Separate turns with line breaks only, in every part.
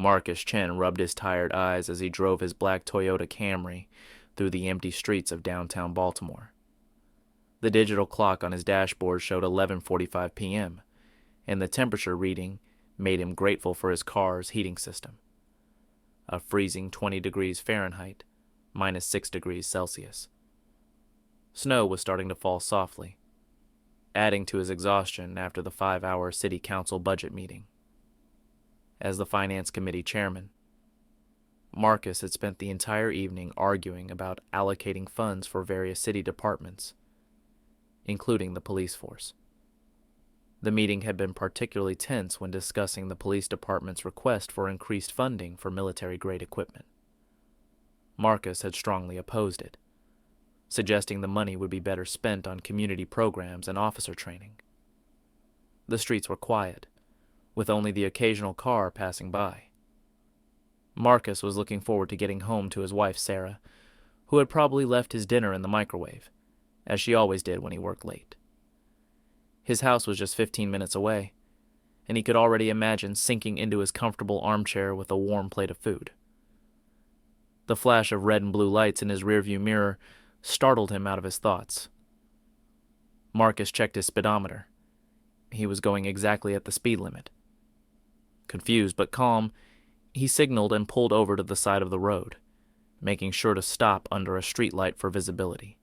Marcus Chen rubbed his tired eyes as he drove his black Toyota Camry through the empty streets of downtown Baltimore. The digital clock on his dashboard showed 11:45 p.m., and the temperature reading made him grateful for his car's heating system. A freezing 20 degrees Fahrenheit, minus 6 degrees Celsius. Snow was starting to fall softly, adding to his exhaustion after the 5-hour city council budget meeting. As the finance committee chairman, Marcus had spent the entire evening arguing about allocating funds for various city departments, including the police force. The meeting had been particularly tense when discussing the police department's request for increased funding for military-grade equipment. Marcus had strongly opposed it, suggesting the money would be better spent on community programs and officer training. The streets were quiet, with only the occasional car passing by. Marcus was looking forward to getting home to his wife, Sarah, who had probably left his dinner in the microwave, as she always did when he worked late. His house was just 15 minutes away, and he could already imagine sinking into his comfortable armchair with a warm plate of food. The flash of red and blue lights in his rearview mirror startled him out of his thoughts. Marcus checked his speedometer. He was going exactly at the speed limit. Confused but calm, he signaled and pulled over to the side of the road, making sure to stop under a streetlight for visibility.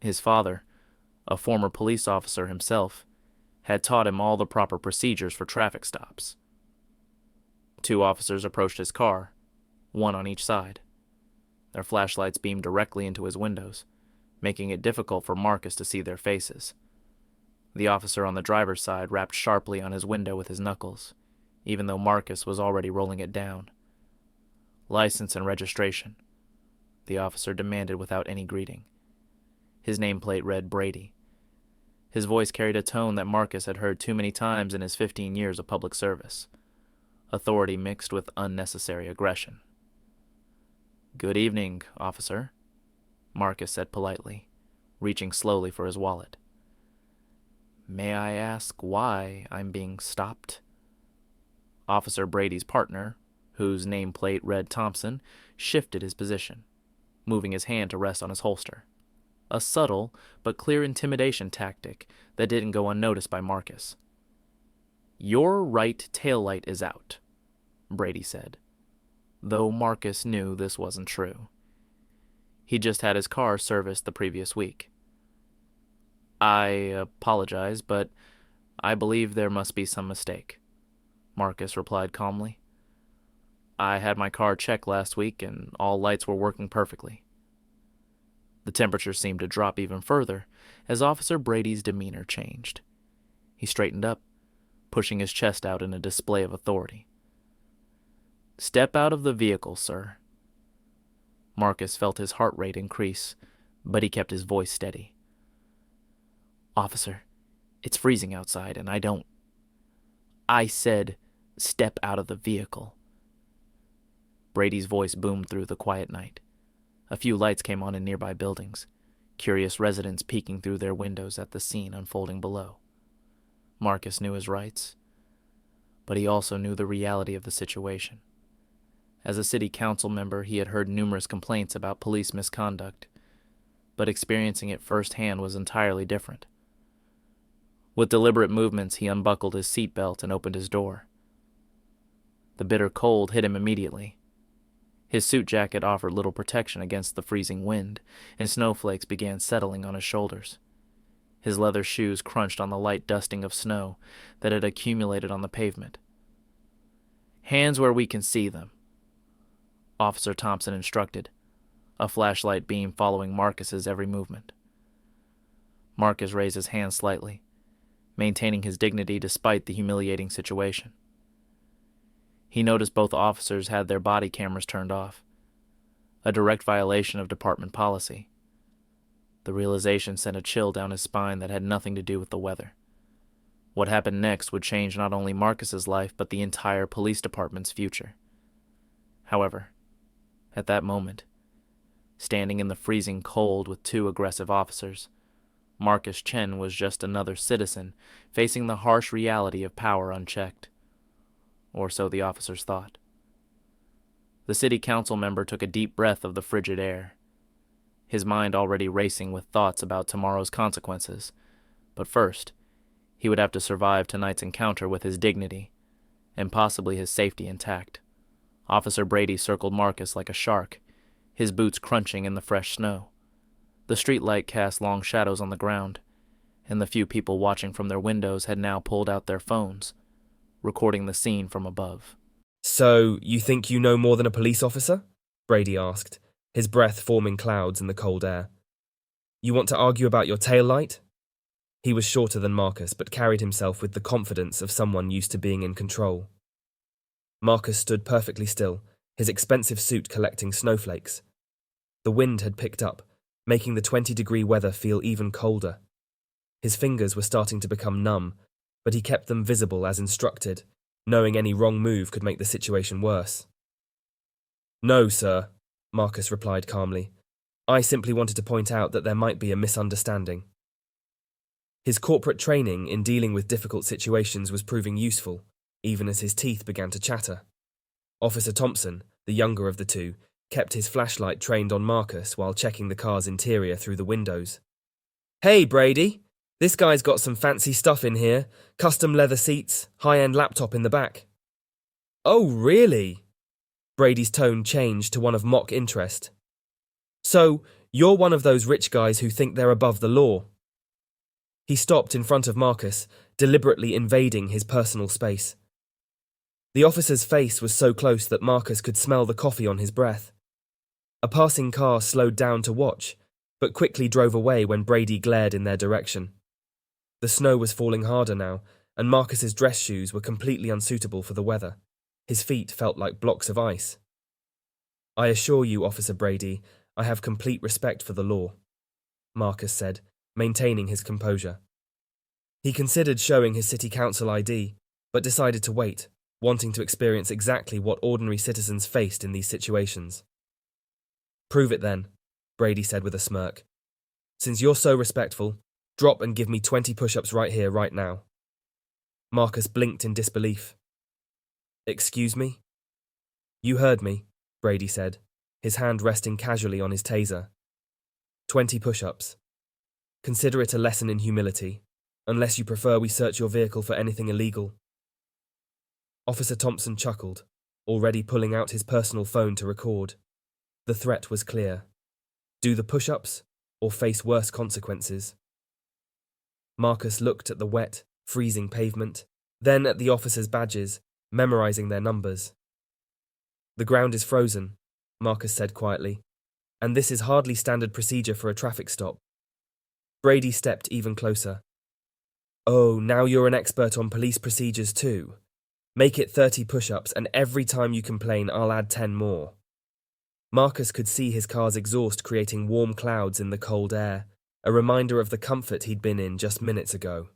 His father, a former police officer himself, had taught him all the proper procedures for traffic stops. 2 officers approached his car, one on each side. Their flashlights beamed directly into his windows, making it difficult for Marcus to see their faces. The officer on the driver's side rapped sharply on his window with his knuckles, even though Marcus was already rolling it down. "License and registration," the officer demanded without any greeting. His nameplate read Brady. His voice carried a tone that Marcus had heard too many times in his 15 years of public service, authority mixed with unnecessary aggression. "Good evening, officer," Marcus said politely, reaching slowly for his wallet. "May I ask why I'm being stopped?" Officer Brady's partner, whose nameplate read Thompson, shifted his position, moving his hand to rest on his holster. A subtle but clear intimidation tactic that didn't go unnoticed by Marcus. "Your right taillight is out," Brady said, though Marcus knew this wasn't true. He just had his car serviced the previous week. "I apologize, but I believe there must be some mistake," Marcus replied calmly. "I had my car checked last week and all lights were working perfectly." The temperature seemed to drop even further as Officer Brady's demeanor changed. He straightened up, pushing his chest out in a display of authority. "Step out of the vehicle, sir." Marcus felt his heart rate increase, but he kept his voice steady. "Officer, it's freezing outside and I said, step out of the vehicle." Brady's voice boomed through the quiet night. A few lights came on in nearby buildings, curious residents peeking through their windows at the scene unfolding below. Marcus knew his rights, but he also knew the reality of the situation. As a city council member, he had heard numerous complaints about police misconduct, but experiencing it firsthand was entirely different. With deliberate movements, he unbuckled his seatbelt and opened his door. The bitter cold hit him immediately. His suit jacket offered little protection against the freezing wind, and snowflakes began settling on his shoulders. His leather shoes crunched on the light dusting of snow that had accumulated on the pavement. "Hands where we can see them," Officer Thompson instructed, a flashlight beam following Marcus's every movement. Marcus raised his hand slightly, maintaining his dignity despite the humiliating situation. He noticed both officers had their body cameras turned off, a direct violation of department policy. The realization sent a chill down his spine that had nothing to do with the weather. What happened next would change not only Marcus's life, but the entire police department's future. However, at that moment, standing in the freezing cold with 2 aggressive officers, Marcus Chen was just another citizen facing the harsh reality of power unchecked. Or so the officers thought. The city council member took a deep breath of the frigid air, his mind already racing with thoughts about tomorrow's consequences. But first, he would have to survive tonight's encounter with his dignity, and possibly his safety intact. Officer Brady circled Marcus like a shark, his boots crunching in the fresh snow. The streetlight cast long shadows on the ground, and the few people watching from their windows had now pulled out their phones, recording the scene from above.
"So, you think you know more than a police officer?" Brady asked, his breath forming clouds in the cold air. "You want to argue about your tail light?" He was shorter than Marcus, but carried himself with the confidence of someone used to being in control. Marcus stood perfectly still, his expensive suit collecting snowflakes. The wind had picked up, making the 20-degree weather feel even colder. His fingers were starting to become numb, but he kept them visible as instructed, knowing any wrong move could make the situation worse. "No, sir," Marcus replied calmly. "I simply wanted to point out that there might be a misunderstanding." His corporate training in dealing with difficult situations was proving useful, even as his teeth began to chatter. Officer Thompson, the younger of the two, kept his flashlight trained on Marcus while checking the car's interior through the windows. "Hey, Brady! This guy's got some fancy stuff in here. Custom leather seats, high-end laptop in the back." "Oh, really?" Brady's tone changed to one of mock interest. "So, you're one of those rich guys who think they're above the law?" He stopped in front of Marcus, deliberately invading his personal space. The officer's face was so close that Marcus could smell the coffee on his breath. A passing car slowed down to watch, but quickly drove away when Brady glared in their direction. The snow was falling harder now, and Marcus's dress shoes were completely unsuitable for the weather. His feet felt like blocks of ice. "I assure you, Officer Brady, I have complete respect for the law," Marcus said, maintaining his composure. He considered showing his city council ID, but decided to wait, wanting to experience exactly what ordinary citizens faced in these situations. "Prove it then," Brady said with a smirk. "Since you're so respectful, drop and give me 20 push-ups right here, right now." Marcus blinked in disbelief. "Excuse me?" "You heard me," Brady said, his hand resting casually on his taser. 20 push-ups. Consider it a lesson in humility, unless you prefer we search your vehicle for anything illegal." Officer Thompson chuckled, already pulling out his personal phone to record. The threat was clear. Do the push-ups, or face worse consequences. Marcus looked at the wet, freezing pavement, then at the officers' badges, memorizing their numbers. "The ground is frozen," Marcus said quietly, "and this is hardly standard procedure for a traffic stop." Brady stepped even closer. "Oh, now you're an expert on police procedures too. Make it 30 push-ups, and every time you complain, I'll add 10 more." Marcus could see his car's exhaust creating warm clouds in the cold air, a reminder of the comfort he'd been in just minutes ago.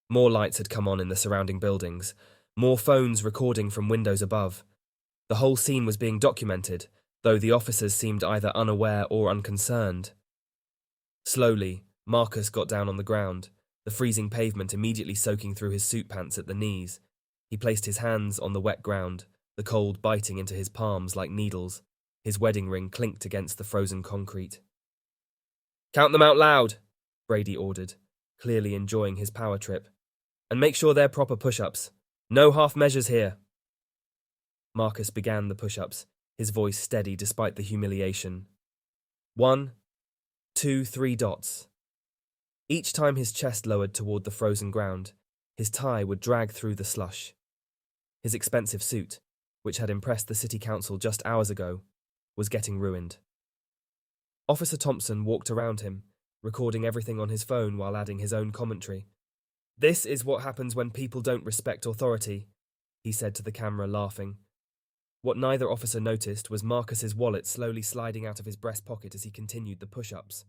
More lights had come on in the surrounding buildings, more phones recording from windows above. The whole scene was being documented, though the officers seemed either unaware or unconcerned. Slowly, Marcus got down on the ground, the freezing pavement immediately soaking through his suit pants at the knees. He placed his hands on the wet ground, the cold biting into his palms like needles. His wedding ring clinked against the frozen concrete. "Count them out loud," Brady ordered, clearly enjoying his power trip. "And make sure they're proper push-ups. No half measures here." Marcus began the push-ups, his voice steady despite the humiliation. 1, 2, 3 dots. Each time his chest lowered toward the frozen ground, his tie would drag through the slush. His expensive suit, which had impressed the city council just hours ago, was getting ruined. Officer Thompson walked around him, recording everything on his phone while adding his own commentary. "This is what happens when people don't respect authority," he said to the camera, laughing. What neither officer noticed was Marcus's wallet slowly sliding out of his breast pocket as he continued the push-ups.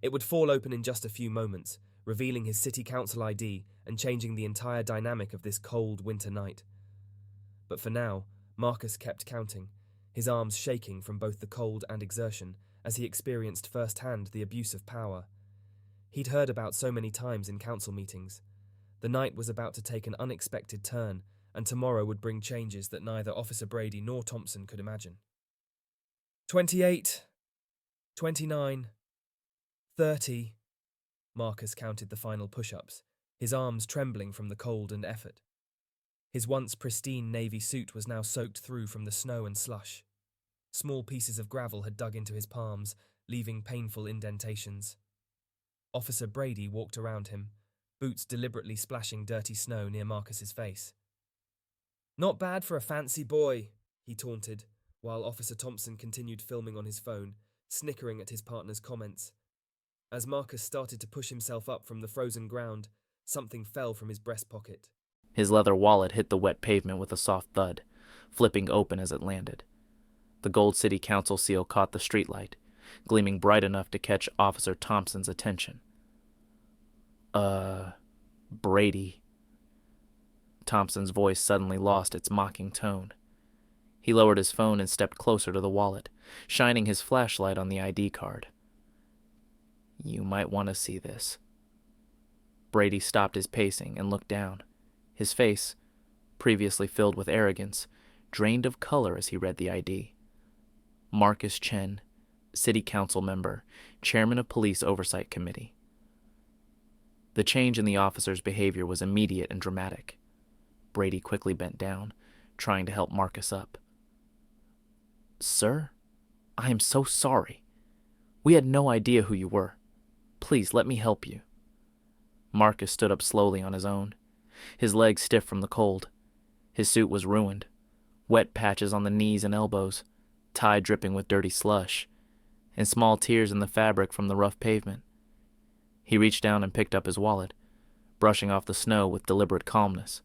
It would fall open in just a few moments, revealing his city council ID and changing the entire dynamic of this cold winter night. But for now, Marcus kept counting, his arms shaking from both the cold and exertion as he experienced firsthand the abuse of power. He'd heard about so many times in council meetings. The night was about to take an unexpected turn, and tomorrow would bring changes that neither Officer Brady nor Thompson could imagine. 28, 29, 30. Marcus counted the final push-ups, his arms trembling from the cold and effort. His once pristine navy suit was now soaked through from the snow and slush. Small pieces of gravel had dug into his palms, leaving painful indentations. Officer Brady walked around him, boots deliberately splashing dirty snow near Marcus's face. "Not bad for a fancy boy," he taunted, while Officer Thompson continued filming on his phone, snickering at his partner's comments. As Marcus started to push himself up from the frozen ground, something fell from his breast pocket.
His leather wallet hit the wet pavement with a soft thud, flipping open as it landed. The gold city council seal caught the streetlight, gleaming bright enough to catch Officer Thompson's attention. Brady. Thompson's voice suddenly lost its mocking tone. He lowered his phone and stepped closer to the wallet, shining his flashlight on the ID card. "You might want to see this." Brady stopped his pacing and looked down. His face, previously filled with arrogance, drained of color as he read the ID. Marcus Chen, City Council Member, Chairman of Police Oversight Committee. The change in the officer's behavior was immediate and dramatic. Brady quickly bent down, trying to help Marcus up. "Sir, I am so sorry. We had no idea who you were. Please let me help you." Marcus stood up slowly on his own, his legs stiff from the cold. His suit was ruined, wet patches on the knees and elbows, tie dripping with dirty slush, and small tears in the fabric from the rough pavement. He reached down and picked up his wallet, brushing off the snow with deliberate calmness.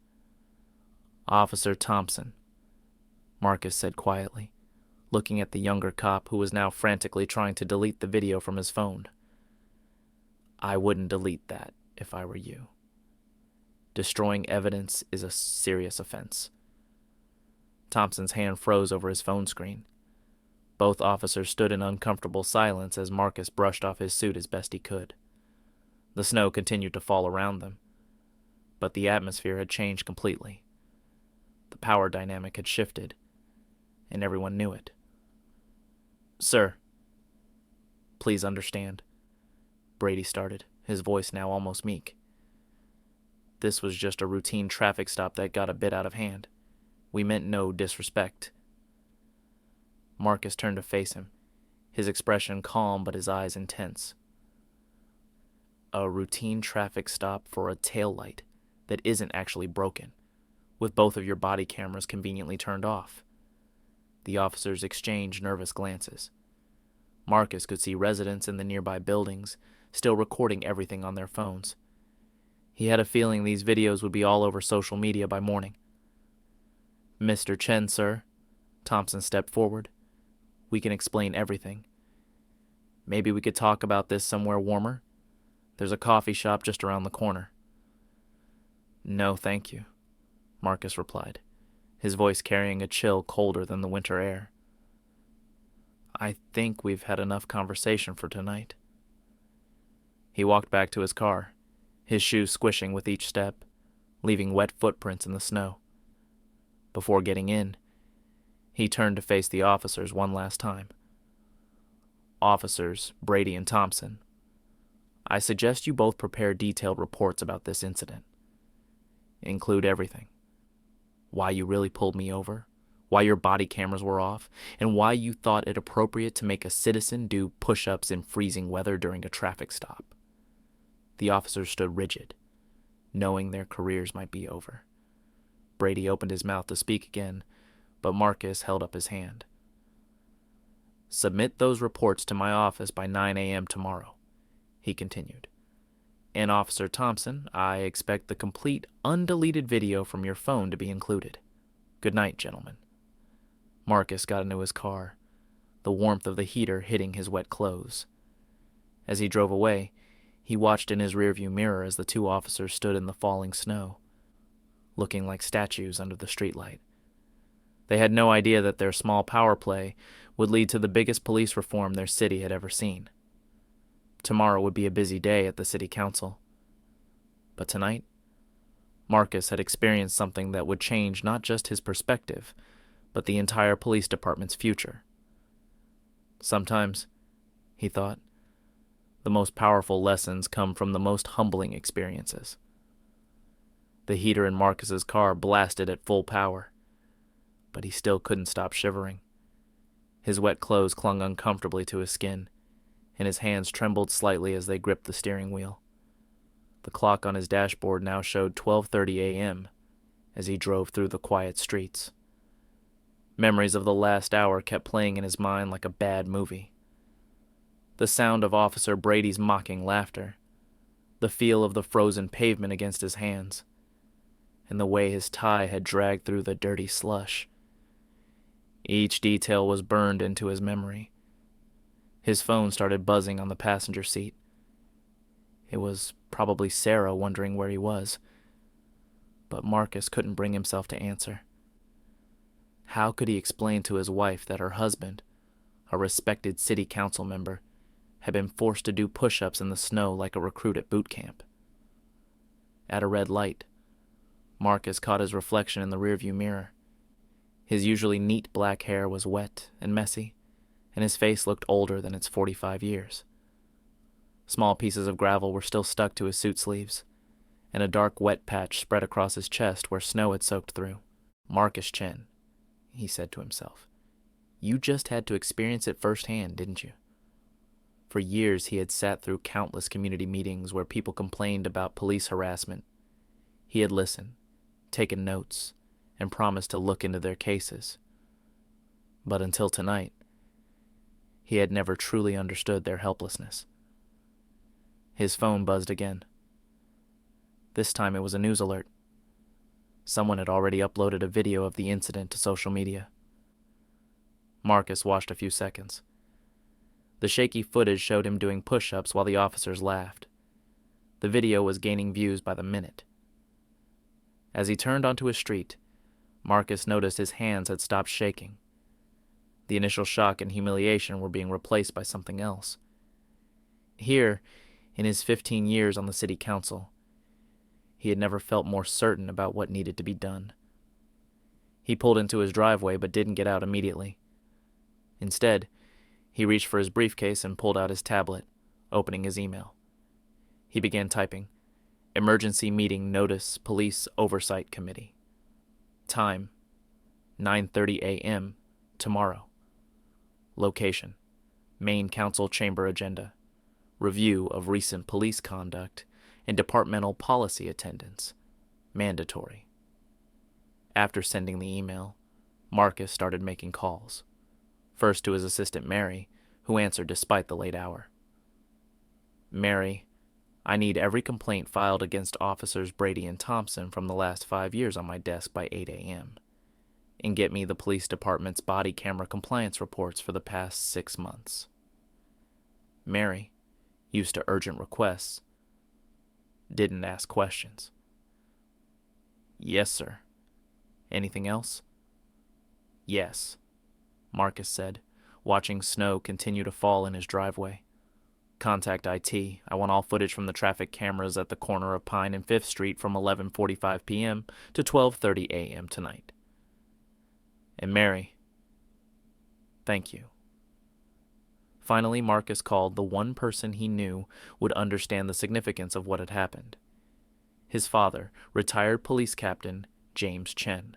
"Officer Thompson," Marcus said quietly, looking at the younger cop who was now frantically trying to delete the video from his phone. "I wouldn't delete that if I were you. Destroying evidence is a serious offense." Thompson's hand froze over his phone screen. Both officers stood in uncomfortable silence as Marcus brushed off his suit as best he could. The snow continued to fall around them, but the atmosphere had changed completely. The power dynamic had shifted, and everyone knew it. "Sir, please understand," Brady started, his voice now almost meek. "This was just a routine traffic stop that got a bit out of hand. We meant no disrespect." Marcus turned to face him, his expression calm but his eyes intense. "A routine traffic stop for a taillight that isn't actually broken, with both of your body cameras conveniently turned off." The officers exchanged nervous glances. Marcus could see residents in the nearby buildings still recording everything on their phones. He had a feeling these videos would be all over social media by morning. "Mr. Chen, sir," Thompson stepped forward. "We can explain everything. Maybe we could talk about this somewhere warmer? There's a coffee shop just around the corner." "No, thank you," Marcus replied, his voice carrying a chill colder than the winter air. "I think we've had enough conversation for tonight." He walked back to his car, his shoes squishing with each step, leaving wet footprints in the snow. Before getting in, he turned to face the officers one last time. "Officers Brady and Thompson, I suggest you both prepare detailed reports about this incident. Include everything. Why you really pulled me over, why your body cameras were off, and why you thought it appropriate to make a citizen do push-ups in freezing weather during a traffic stop." The officers stood rigid, knowing their careers might be over. Brady opened his mouth to speak again, but Marcus held up his hand. "Submit those reports to my office by 9 a.m. tomorrow," he continued. "And Officer Thompson, I expect the complete, undeleted video from your phone to be included. Good night, gentlemen." Marcus got into his car, the warmth of the heater hitting his wet clothes. As he drove away, he watched in his rearview mirror as the two officers stood in the falling snow, looking like statues under the streetlight. They had no idea that their small power play would lead to the biggest police reform their city had ever seen. Tomorrow would be a busy day at the city council. But tonight, Marcus had experienced something that would change not just his perspective, but the entire police department's future. Sometimes, he thought, the most powerful lessons come from the most humbling experiences. The heater in Marcus's car blasted at full power, but he still couldn't stop shivering. His wet clothes clung uncomfortably to his skin, and his hands trembled slightly as they gripped the steering wheel. The clock on his dashboard now showed 12:30 a.m. as he drove through the quiet streets. Memories of the last hour kept playing in his mind like a bad movie. The sound of Officer Brady's mocking laughter, the feel of the frozen pavement against his hands, and the way his tie had dragged through the dirty slush. Each detail was burned into his memory. His phone started buzzing on the passenger seat. It was probably Sarah wondering where he was, but Marcus couldn't bring himself to answer. How could he explain to his wife that her husband, a respected city council member, had been forced to do push-ups in the snow like a recruit at boot camp? At a red light, Marcus caught his reflection in the rearview mirror. His usually neat black hair was wet and messy, and his face looked older than its 45 years. Small pieces of gravel were still stuck to his suit sleeves, and a dark wet patch spread across his chest where snow had soaked through. Marcus Chen, he said to himself. You just had to experience it firsthand, didn't you? For years he had sat through countless community meetings where people complained about police harassment. He had listened, taken notes, and promised to look into their cases. But until tonight, he had never truly understood their helplessness. His phone buzzed again. This time it was a news alert. Someone had already uploaded a video of the incident to social media. Marcus watched a few seconds. The shaky footage showed him doing push-ups while the officers laughed. The video was gaining views by the minute. As he turned onto a street, Marcus noticed his hands had stopped shaking. The initial shock and humiliation were being replaced by something else. Here, in his 15 years on the city council, he had never felt more certain about what needed to be done. He pulled into his driveway but didn't get out immediately. Instead, he reached for his briefcase and pulled out his tablet, opening his email. He began typing, Emergency Meeting Notice Police Oversight Committee. Time, 9:30 a.m. tomorrow. Location, Main Council Chamber Agenda. Review of recent police conduct and departmental policy attendance. Mandatory. After sending the email, Marcus started making calls. First to his assistant Mary, who answered despite the late hour. Mary, I need every complaint filed against Officers Brady and Thompson from the last 5 years on my desk by 8 a.m. And get me the police department's body camera compliance reports for the past 6 months. Mary, used to urgent requests, didn't ask questions. Yes, sir. Anything else? Yes, Marcus said, watching snow continue to fall in his driveway. Contact IT. I want all footage from the traffic cameras at the corner of Pine and 5th Street from 11:45 p.m. to 12:30 a.m. tonight. And Mary, thank you. Finally, Marcus called the one person he knew would understand the significance of what had happened. His father, retired police captain James Chen.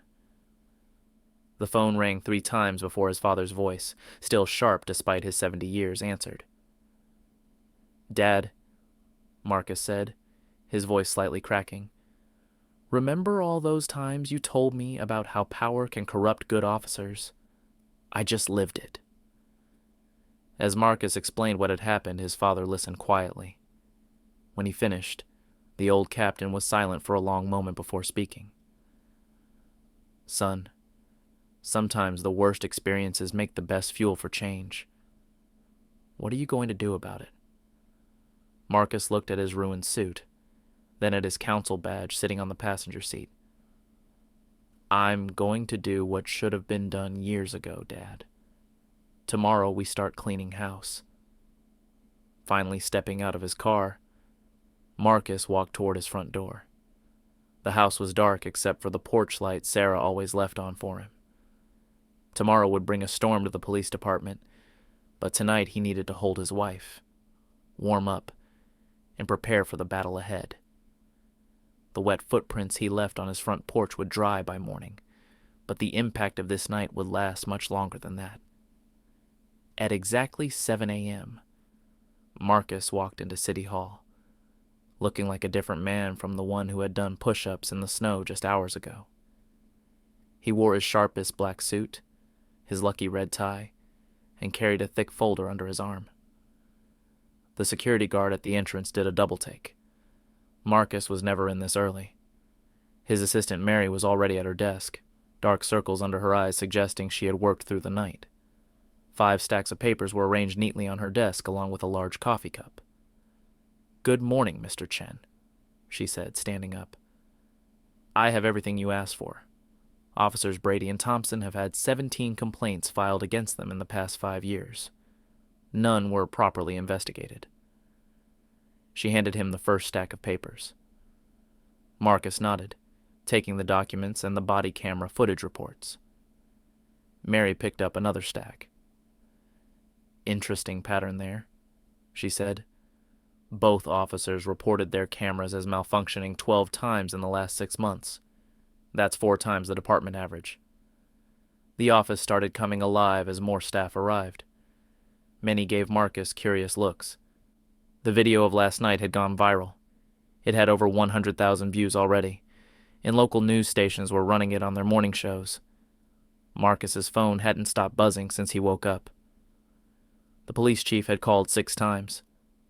The phone rang 3 times before his father's voice, still sharp despite his 70 years, answered. Dad, Marcus said, his voice slightly cracking. Remember all those times you told me about how power can corrupt good officers? I just lived it. As Marcus explained what had happened, his father listened quietly. When he finished, the old captain was silent for a long moment before speaking. Son, sometimes the worst experiences make the best fuel for change. What are you going to do about it? Marcus looked at his ruined suit, then at his council badge sitting on the passenger seat. I'm going to do what should have been done years ago, Dad. Tomorrow we start cleaning house. Finally stepping out of his car, Marcus walked toward his front door. The house was dark except for the porch light Sarah always left on for him. Tomorrow would bring a storm to the police department, but tonight he needed to hold his wife, warm up, and prepare for the battle ahead. The wet footprints he left on his front porch would dry by morning, but the impact of this night would last much longer than that. At exactly 7 a.m., Marcus walked into City Hall, looking like a different man from the one who had done push-ups in the snow just hours ago. He wore his sharpest black suit, his lucky red tie, and carried a thick folder under his arm. The security guard at the entrance did a double-take. Marcus was never in this early. His assistant Mary was already at her desk, dark circles under her eyes suggesting she had worked through the night. 5 stacks of papers were arranged neatly on her desk along with a large coffee cup. "Good morning, Mr. Chen," she said, standing up. "I have everything you asked for. Officers Brady and Thompson have had 17 complaints filed against them in the past 5 years. None were properly investigated." She handed him the first stack of papers. Marcus nodded, taking the documents and the body camera footage reports. Mary picked up another stack. "Interesting pattern there," she said. "Both officers reported their cameras as malfunctioning 12 times in the last 6 months. That's 4 times the department average." The office started coming alive as more staff arrived. Many gave Marcus curious looks. The video of last night had gone viral. It had over 100,000 views already, and local news stations were running it on their morning shows. Marcus's phone hadn't stopped buzzing since he woke up. The police chief had called 6 times,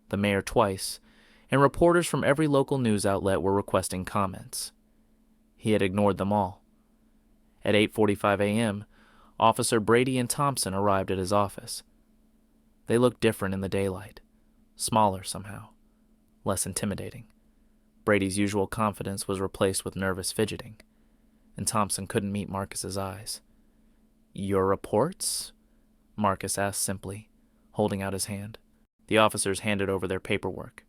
the mayor twice, and reporters from every local news outlet were requesting comments. He had ignored them all. At 8:45 a.m., Officer Brady and Thompson arrived at his office. They looked different in the daylight, smaller somehow, less intimidating. Brady's usual confidence was replaced with nervous fidgeting, and Thompson couldn't meet Marcus's eyes. "Your reports?" Marcus asked simply, holding out his hand. The officers handed over their paperwork.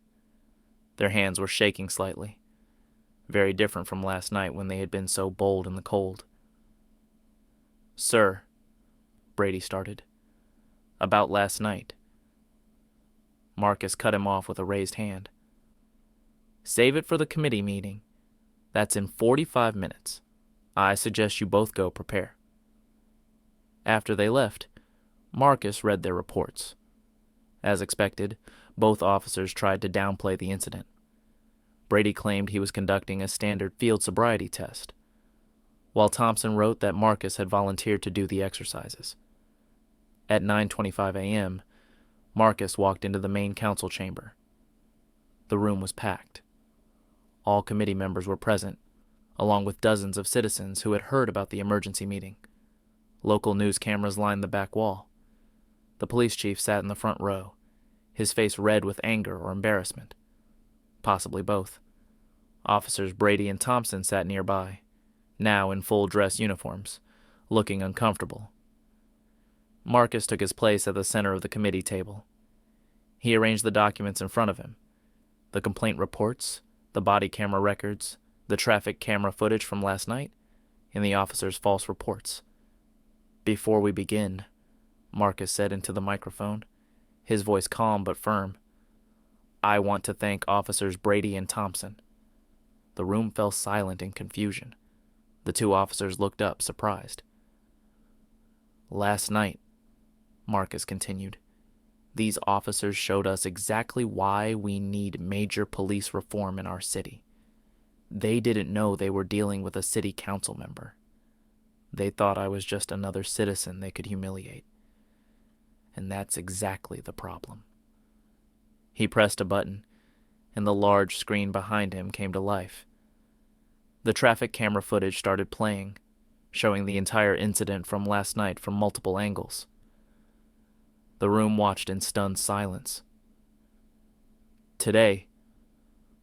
Their hands were shaking slightly, very different from last night when they had been so bold in the cold. "Sir," Brady started, "about last night." Marcus cut him off with a raised hand. "Save it for the committee meeting. That's in 45 minutes. I suggest you both go prepare." After they left, Marcus read their reports. As expected, both officers tried to downplay the incident. Brady claimed he was conducting a standard field sobriety test, while Thompson wrote that Marcus had volunteered to do the exercises. At 9:25 a.m., Marcus walked into the main council chamber. The room was packed. All committee members were present, along with dozens of citizens who had heard about the emergency meeting. Local news cameras lined the back wall. The police chief sat in the front row, his face red with anger or embarrassment. Possibly both. Officers Brady and Thompson sat nearby, now in full dress uniforms, looking uncomfortable. Marcus took his place at the center of the committee table. He arranged the documents in front of him: the complaint reports, the body camera records, the traffic camera footage from last night, and the officers' false reports. "Before we begin," Marcus said into the microphone, his voice calm but firm, "I want to thank Officers Brady and Thompson." The room fell silent in confusion. The 2 officers looked up, surprised. "Last night," Marcus continued, "these officers showed us exactly why we need major police reform in our city. They didn't know they were dealing with a city council member. They thought I was just another citizen they could humiliate. And that's exactly the problem." He pressed a button, and the large screen behind him came to life. The traffic camera footage started playing, showing the entire incident from last night from multiple angles. The room watched in stunned silence. "Today,"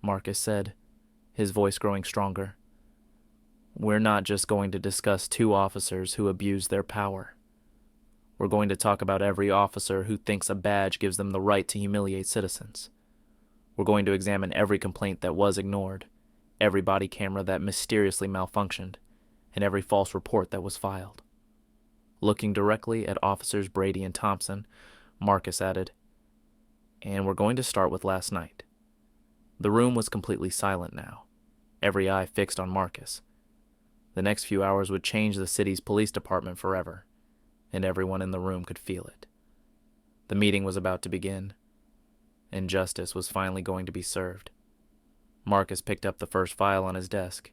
Marcus said, his voice growing stronger, "we're not just going to discuss 2 officers who abused their power. We're going to talk about every officer who thinks a badge gives them the right to humiliate citizens. We're going to examine every complaint that was ignored, every body camera that mysteriously malfunctioned, and every false report that was filed. Looking directly at Officers Brady and Thompson, Marcus added, "And we're going to start with last night." The room was completely silent now, every eye fixed on Marcus. The next few hours would change the city's police department forever, and everyone in the room could feel it. The meeting was about to begin, and justice was finally going to be served. Marcus picked up the first file on his desk,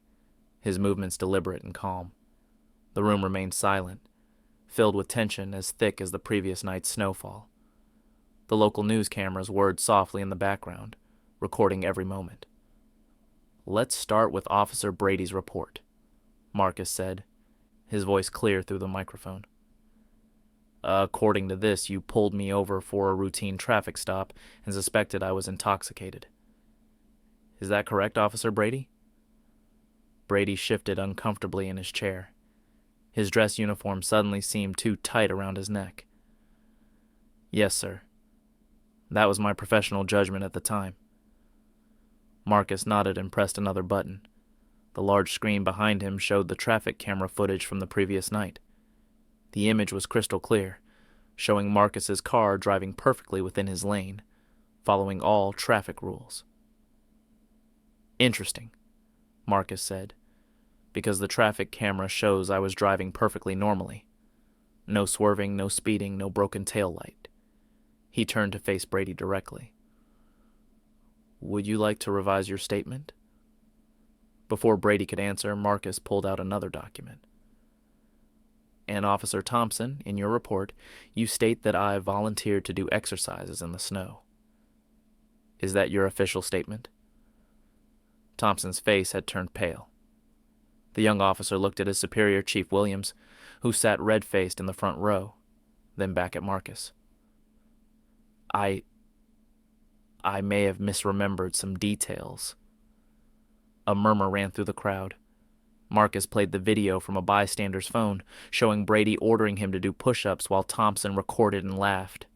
his movements deliberate and calm. The room remained silent, filled with tension as thick as the previous night's snowfall. The local news cameras whirred softly in the background, recording every moment. "Let's start with Officer Brady's report," Marcus said, his voice clear through the microphone. "According to this, you pulled me over for a routine traffic stop and suspected I was intoxicated. Is that correct, Officer Brady?" Brady shifted uncomfortably in his chair. His dress uniform suddenly seemed too tight around his neck. "Yes, sir. That was my professional judgment at the time." Marcus nodded and pressed another button. The large screen behind him showed the traffic camera footage from the previous night. The image was crystal clear, showing Marcus's car driving perfectly within his lane, following all traffic rules. "Interesting," Marcus said, "because the traffic camera shows I was driving perfectly normally. No swerving, no speeding, no broken tail light." He turned to face Brady directly. "Would you like to revise your statement?" Before Brady could answer, Marcus pulled out another document. "And Officer Thompson, in your report, you state that I volunteered to do exercises in the snow. Is that your official statement?" Thompson's face had turned pale. The young officer looked at his superior, Chief Williams, who sat red-faced in the front row, then back at Marcus. I may have misremembered some details." A murmur ran through the crowd. Marcus played the video from a bystander's phone, showing Brady ordering him to do push-ups while Thompson recorded and laughed.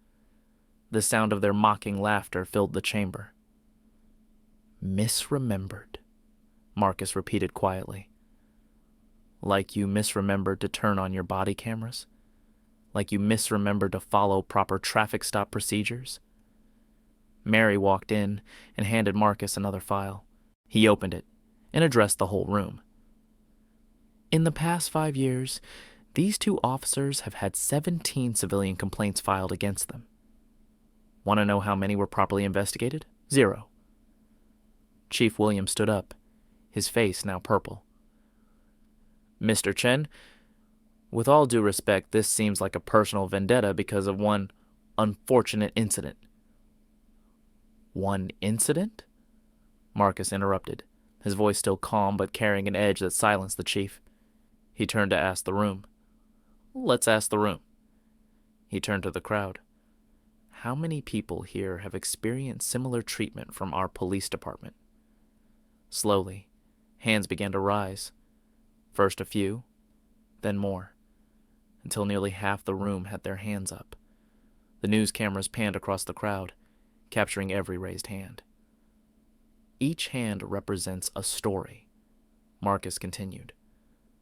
The sound of their mocking laughter filled the chamber. "Misremembered," Marcus repeated quietly. "Like you misremembered to turn on your body cameras? Like you misremembered to follow proper traffic stop procedures?" Mary walked in and handed Marcus another file. He opened it and addressed the whole room. "In the past 5 years, these two officers have had 17 civilian complaints filed against them. Want to know how many were properly investigated? 0. Chief Williams stood up, his face now purple. "Mr. Chen, with all due respect, this seems like a personal vendetta because of one unfortunate incident." "One incident?" Marcus interrupted, his voice still calm but carrying an edge that silenced the chief. He turned to ask the room. "Let's ask the room." He turned to the crowd. "How many people here have experienced similar treatment from our police department?" Slowly, hands began to rise. First a few, then more, until nearly half the room had their hands up. The news cameras panned across the crowd, capturing every raised hand. "Each hand represents a story," Marcus continued.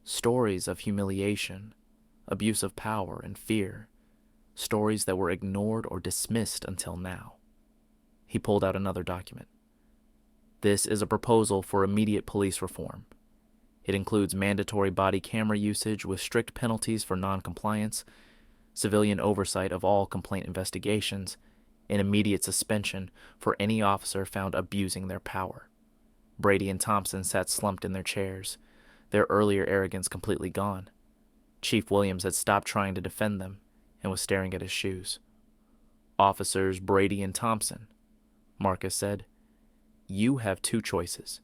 "Stories of humiliation, abuse of power, and fear. Stories that were ignored or dismissed until now." He pulled out another document. "This is a proposal for immediate police reform. It includes mandatory body camera usage with strict penalties for non-compliance, civilian oversight of all complaint investigations, and immediate suspension for any officer found abusing their power." Brady and Thompson sat slumped in their chairs, their earlier arrogance completely gone. Chief Williams had stopped trying to defend them and was staring at his shoes. "Officers Brady and Thompson," Marcus said, "you have 2 choices.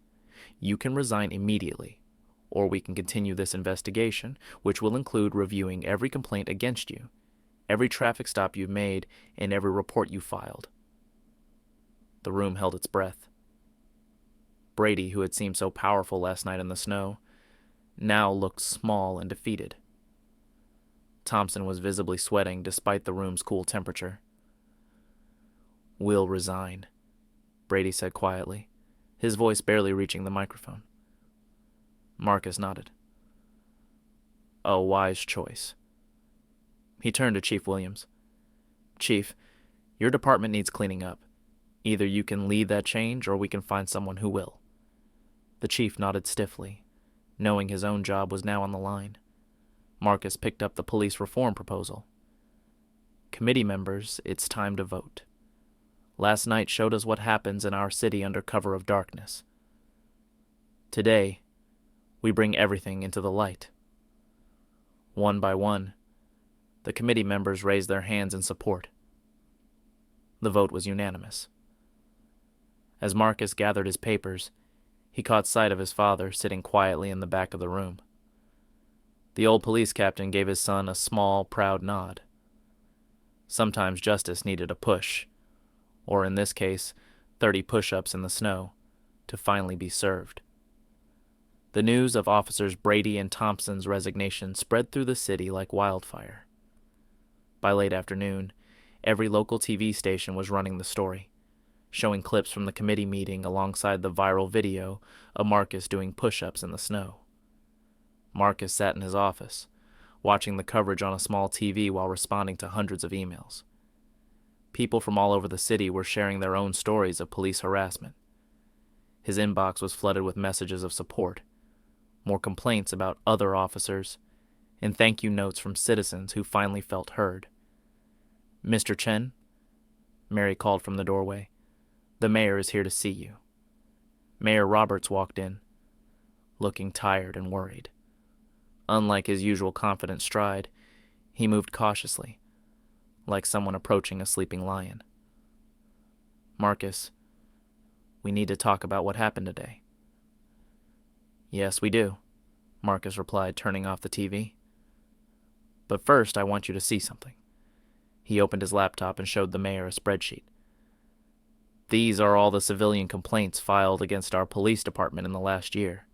You can resign immediately, or we can continue this investigation, which will include reviewing every complaint against you, every traffic stop you've made, and every report you filed." The room held its breath. Brady, who had seemed so powerful last night in the snow, now looked small and defeated. Thompson was visibly sweating despite the room's cool temperature. "We'll resign," Brady said quietly, his voice barely reaching the microphone. Marcus nodded. A wise choice. He turned to Chief Williams. Chief, your department needs cleaning up. Either you can lead that change or we can find someone who will. The chief nodded stiffly, knowing his own job was now on the line. Marcus picked up the police reform proposal. Committee members, it's time to vote. Last night showed us what happens in our city under cover of darkness. Today, we bring everything into the light. One by one, the committee members raised their hands in support. The vote was unanimous. As Marcus gathered his papers, he caught sight of his father sitting quietly in the back of the room. The old police captain gave his son a small, proud nod. Sometimes justice needed a push, or in this case, 30 push-ups in the snow, to finally be served. The news of Officers Brady and Thompson's resignation spread through the city like wildfire. By late afternoon, every local TV station was running the story, showing clips from the committee meeting alongside the viral video of Marcus doing push-ups in the snow. Marcus sat in his office, watching the coverage on a small TV while responding to hundreds of emails. People from all over the city were sharing their own stories of police harassment. His inbox was flooded with messages of support, more complaints about other officers, and thank you notes from citizens who finally felt heard. Mr. Chen, Mary called from the doorway. The mayor is here to see you. Mayor Roberts walked in, looking tired and worried. Unlike his usual confident stride, he moved cautiously, like someone approaching a sleeping lion. Marcus, we need to talk about what happened today. Yes, we do, Marcus replied, turning off the TV. But first, I want you to see something. He opened his laptop and showed the mayor a spreadsheet. These are all the civilian complaints filed against our police department in the last year.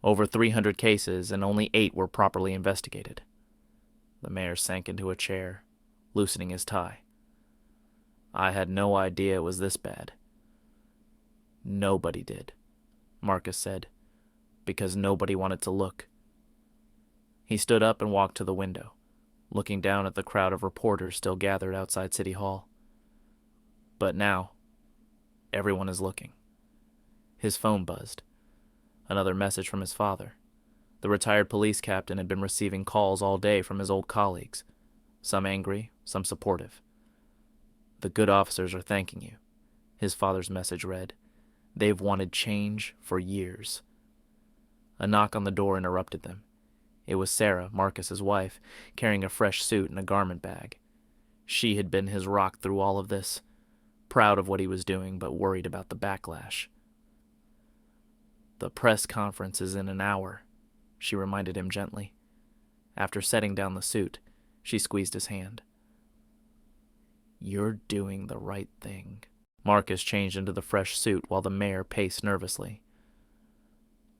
Over 300 cases, and only 8 were properly investigated. The mayor sank into a chair, loosening his tie. I had no idea it was this bad. Nobody did, Marcus said, because nobody wanted to look. He stood up and walked to the window, looking down at the crowd of reporters still gathered outside City Hall. But now, everyone is looking. His phone buzzed. Another message from his father. The retired police captain had been receiving calls all day from his old colleagues, some angry, some supportive. The good officers are thanking you, his father's message read. They've wanted change for years. A knock on the door interrupted them. It was Sarah, Marcus's wife, carrying a fresh suit and a garment bag. She had been his rock through all of this, proud of what he was doing but worried about the backlash. The press conference is in an hour, she reminded him gently. After setting down the suit, she squeezed his hand. You're doing the right thing. Marcus changed into the fresh suit while the mayor paced nervously.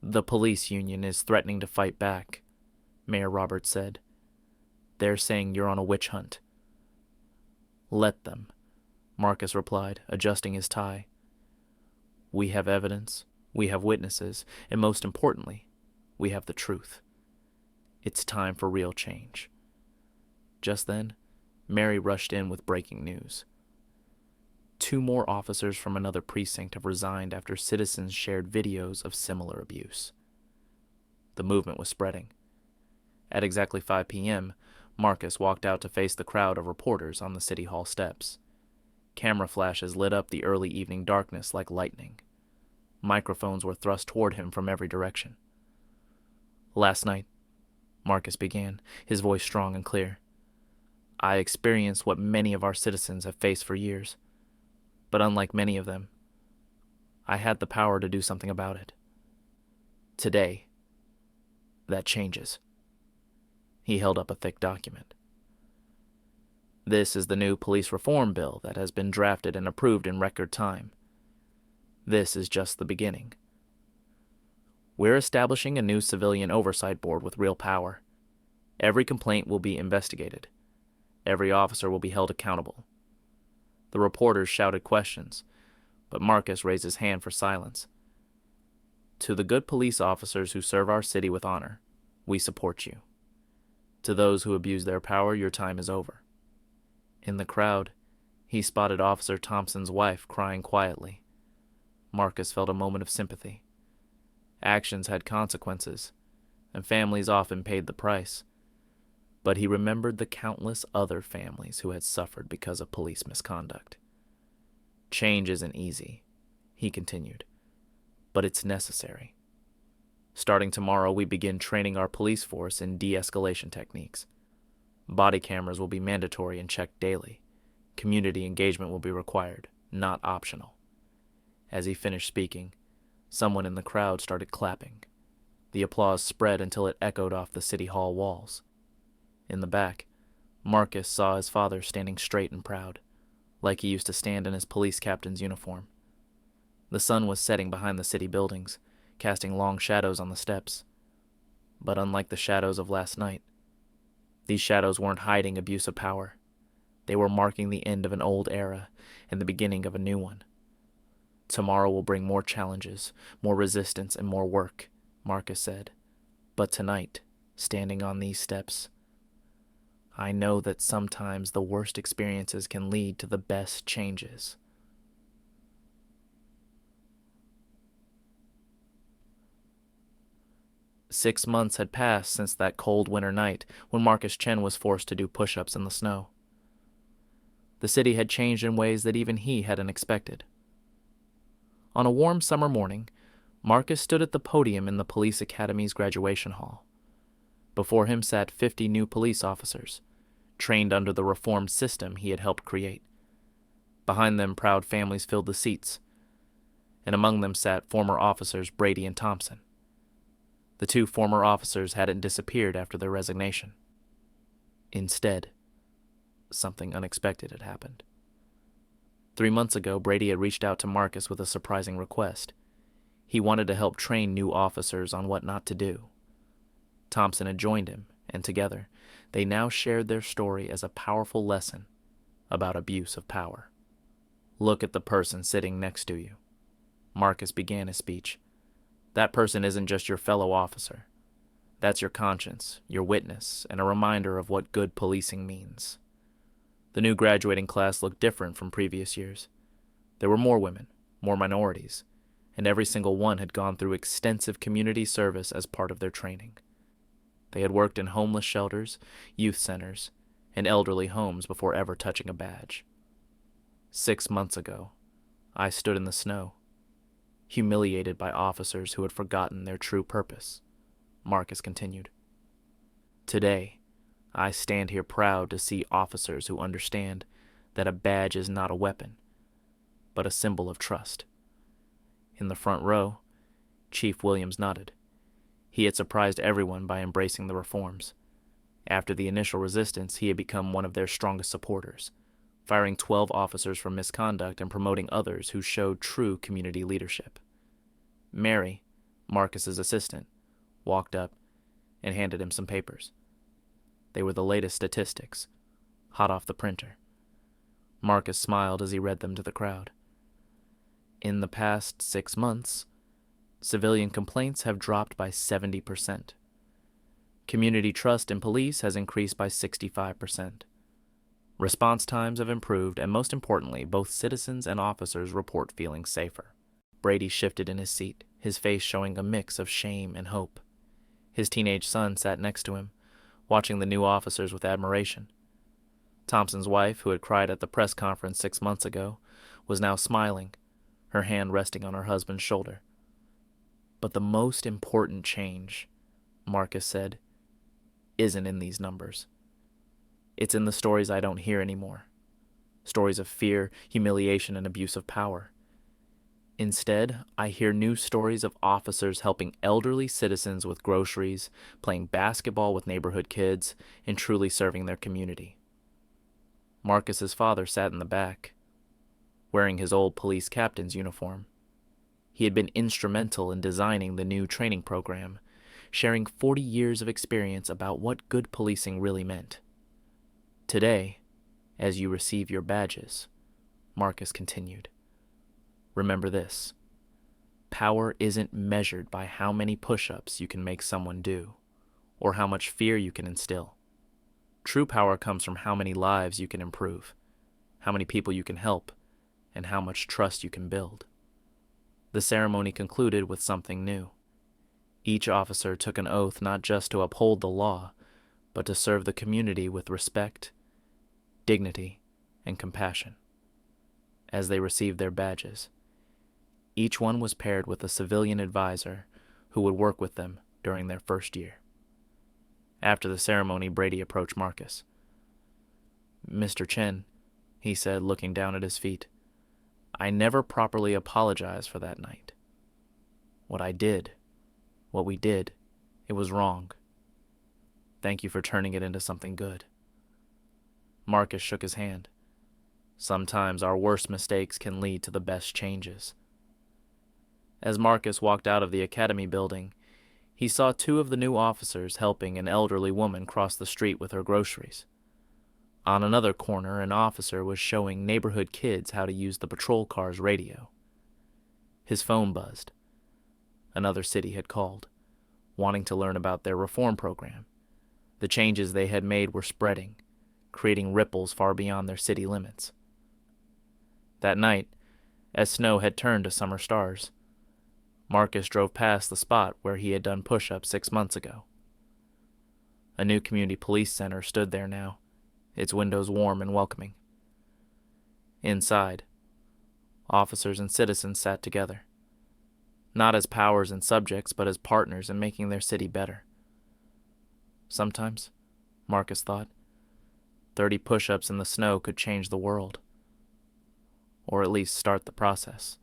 The police union is threatening to fight back, Mayor Roberts said. They're saying you're on a witch hunt. Let them, Marcus replied, adjusting his tie. We have evidence, we have witnesses, and most importantly, we have the truth. It's time for real change. Just then, Mary rushed in with breaking news. 2 more officers from another precinct have resigned after citizens shared videos of similar abuse. The movement was spreading. At exactly 5 p.m., Marcus walked out to face the crowd of reporters on the City Hall steps. Camera flashes lit up the early evening darkness like lightning. Microphones were thrust toward him from every direction. Last night, Marcus began, his voice strong and clear. I experienced what many of our citizens have faced for years. But unlike many of them, I had the power to do something about it. Today, that changes. He held up a thick document. This is the new police reform bill that has been drafted and approved in record time. This is just the beginning. We're establishing a new civilian oversight board with real power. Every complaint will be investigated. Every officer will be held accountable. The reporters shouted questions, but Marcus raised his hand for silence. To the good police officers who serve our city with honor, we support you. To those who abuse their power, your time is over. In the crowd, he spotted Officer Thompson's wife crying quietly. Marcus felt a moment of sympathy. Actions had consequences, and families often paid the price. But he remembered the countless other families who had suffered because of police misconduct. Change isn't easy, he continued, but it's necessary. Starting tomorrow, we begin training our police force in de-escalation techniques. Body cameras will be mandatory and checked daily. Community engagement will be required, not optional. As he finished speaking, someone in the crowd started clapping. The applause spread until it echoed off the city hall walls. In the back, Marcus saw his father standing straight and proud, like he used to stand in his police captain's uniform. The sun was setting behind the city buildings, casting long shadows on the steps. But unlike the shadows of last night, these shadows weren't hiding abuse of power. They were marking the end of an old era and the beginning of a new one. Tomorrow will bring more challenges, more resistance, and more work, Marcus said. But tonight, standing on these steps, I know that sometimes the worst experiences can lead to the best changes. "6 months had passed since that cold winter night when Marcus Chen was forced to do push-ups in the snow. The city had changed in ways that even he hadn't expected. On a warm summer morning, Marcus stood at the podium in the police academy's graduation hall. Before him sat 50 new police officers, trained under the reformed system he had helped create. Behind them, proud families filled the seats, and among them sat former officers Brady and Thompson. The two former officers hadn't disappeared after their resignation. Instead, something unexpected had happened. 3 months ago, Brady had reached out to Marcus with a surprising request. He wanted to help train new officers on what not to do. Thompson had joined him, and together, they now shared their story as a powerful lesson about abuse of power. "Look at the person sitting next to you," Marcus began his speech. "That person isn't just your fellow officer. That's your conscience, your witness, and a reminder of what good policing means." The new graduating class looked different from previous years. There were more women, more minorities, and every single one had gone through extensive community service as part of their training. They had worked in homeless shelters, youth centers, and elderly homes before ever touching a badge. 6 months ago, I stood in the snow, humiliated by officers who had forgotten their true purpose, Marcus continued. Today, I stand here proud to see officers who understand that a badge is not a weapon, but a symbol of trust. In the front row, Chief Williams nodded. He had surprised everyone by embracing the reforms. After the initial resistance, he had become one of their strongest supporters, firing 12 officers for misconduct and promoting others who showed true community leadership. Mary, Marcus's assistant, walked up and handed him some papers. They were the latest statistics, hot off the printer. Marcus smiled as he read them to the crowd. In the past 6 months, civilian complaints have dropped by 70%. Community trust in police has increased by 65%. Response times have improved, and most importantly, both citizens and officers report feeling safer. Brady shifted in his seat, his face showing a mix of shame and hope. His teenage son sat next to him, watching the new officers with admiration. Thompson's wife, who had cried at the press conference 6 months ago, was now smiling, her hand resting on her husband's shoulder. But the most important change, Marcus said, isn't in these numbers. It's in the stories I don't hear anymore. Stories of fear, humiliation, and abuse of power. Instead, I hear new stories of officers helping elderly citizens with groceries, playing basketball with neighborhood kids, and truly serving their community. Marcus's father sat in the back, wearing his old police captain's uniform. He had been instrumental in designing the new training program, sharing 40 years of experience about what good policing really meant. Today, as you receive your badges, Marcus continued, remember this. Power isn't measured by how many push-ups you can make someone do, or how much fear you can instill. True power comes from how many lives you can improve, how many people you can help, and how much trust you can build. The ceremony concluded with something new. Each officer took an oath not just to uphold the law, but to serve the community with respect, dignity, and compassion. As they received their badges, each one was paired with a civilian advisor who would work with them during their first year. After the ceremony, Brady approached Marcus. "Mr. Chen," he said, looking down at his feet, "I never properly apologized for that night. What we did, it was wrong. Thank you for turning it into something good." Marcus shook his hand. Sometimes our worst mistakes can lead to the best changes. As Marcus walked out of the academy building, he saw two of the new officers helping an elderly woman cross the street with her groceries. On another corner, an officer was showing neighborhood kids how to use the patrol car's radio. His phone buzzed. Another city had called, wanting to learn about their reform program. The changes they had made were spreading, creating ripples far beyond their city limits. That night, as snow had turned to summer stars, Marcus drove past the spot where he had done push-ups 6 months ago. A new community police center stood there now, its windows warm and welcoming. Inside, officers and citizens sat together, not as powers and subjects, but as partners in making their city better. Sometimes, Marcus thought, 30 push-ups in the snow could change the world, or at least start the process.